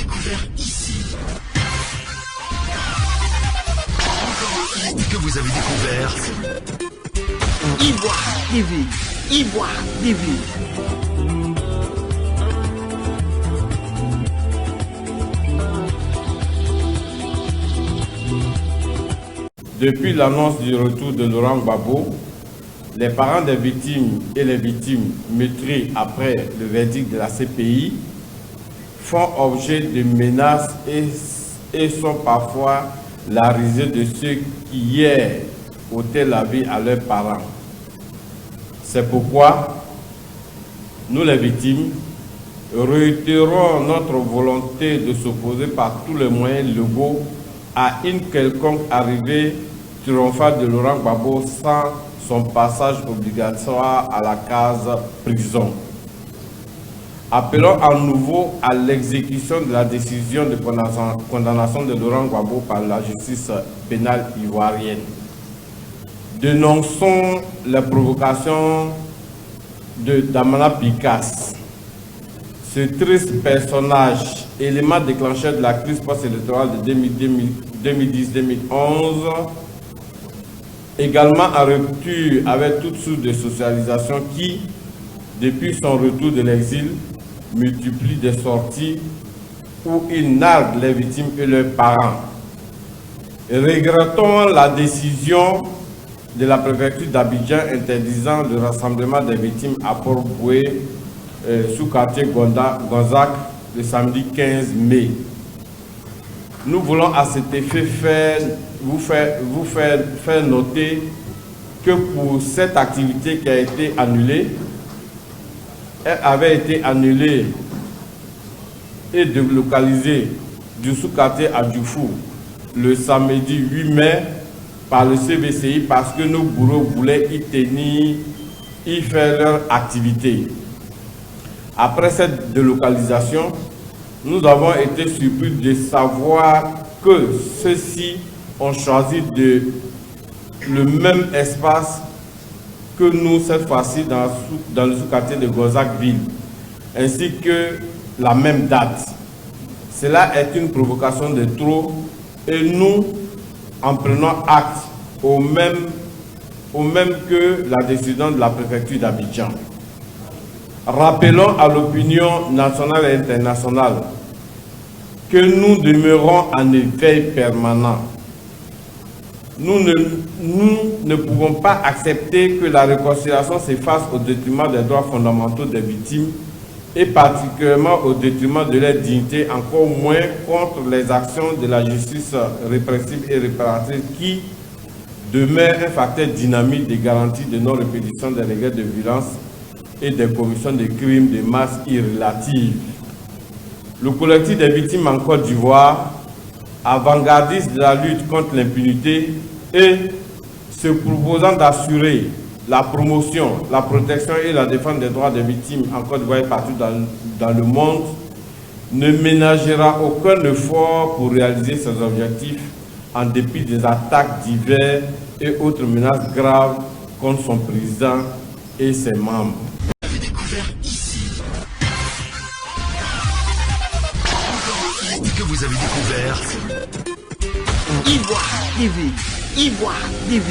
découvert ici? Encore un hit que vous avez découvert? Ivoire TV. Ivoire TV. Depuis l'annonce du retour de Laurent Gbagbo, les parents des victimes et les victimes meurtries après le verdict de la CPI font objet de menaces et sont parfois la risée de ceux qui hier ôtaient la vie à leurs parents. C'est pourquoi nous les victimes réitérons notre volonté de s'opposer par tous les moyens légaux à une quelconque arrivée triomphale de Laurent Gbagbo sans son passage obligatoire à la case prison. Appelons à nouveau à l'exécution de la décision de condamnation de Laurent Gbagbo par la justice pénale ivoirienne. Dénonçons les provocations de Damana Picasse. Ce triste personnage, élément déclencheur de la crise post-électorale de 2010-2011, également en rupture avec toute source de socialisation qui, depuis son retour de l'exil, multiplie des sorties où il nargue les victimes et leurs parents. Regrettons la décision de la préfecture d'Abidjan interdisant le rassemblement des victimes à Port-Boué, sous quartier Gonzague, le samedi 15 mai. Nous voulons à cet effet vous faire noter que pour cette activité qui a été annulée, elle avait été annulée et délocalisée du sous-quartier à Djoufou le samedi 8 mai par le CBCI parce que nos bourreaux voulaient y faire leur activité. Après cette délocalisation, nous avons été surpris de savoir que ceux-ci ont choisi le même espace que nous, cette fois-ci, dans le sous-quartier de Gonzague-Ville, ainsi que la même date. Cela est une provocation de trop et nous en prenons acte au même que la décision de la préfecture d'Abidjan. Rappelons à l'opinion nationale et internationale que nous demeurons en éveil permanent. Nous ne pouvons pas accepter que la réconciliation s'efface au détriment des droits fondamentaux des victimes et particulièrement au détriment de leur dignité, encore moins contre les actions de la justice répressive et réparatrice qui demeure un facteur dynamique de garantie de non-répétition des regrets de violence et des commissions de crimes de masse irrelatives. Le collectif des victimes en Côte d'Ivoire, avant-gardiste de la lutte contre l'impunité et se proposant d'assurer la promotion, la protection et la défense des droits des victimes en Côte d'Ivoire et partout dans le monde, ne ménagera aucun effort pour réaliser ses objectifs en dépit des attaques diverses et autres menaces graves contre son président et ses membres. Vous avez découvert ici. Encore un hit que vous avez découvert? Ivoire TV. Ivoire TV.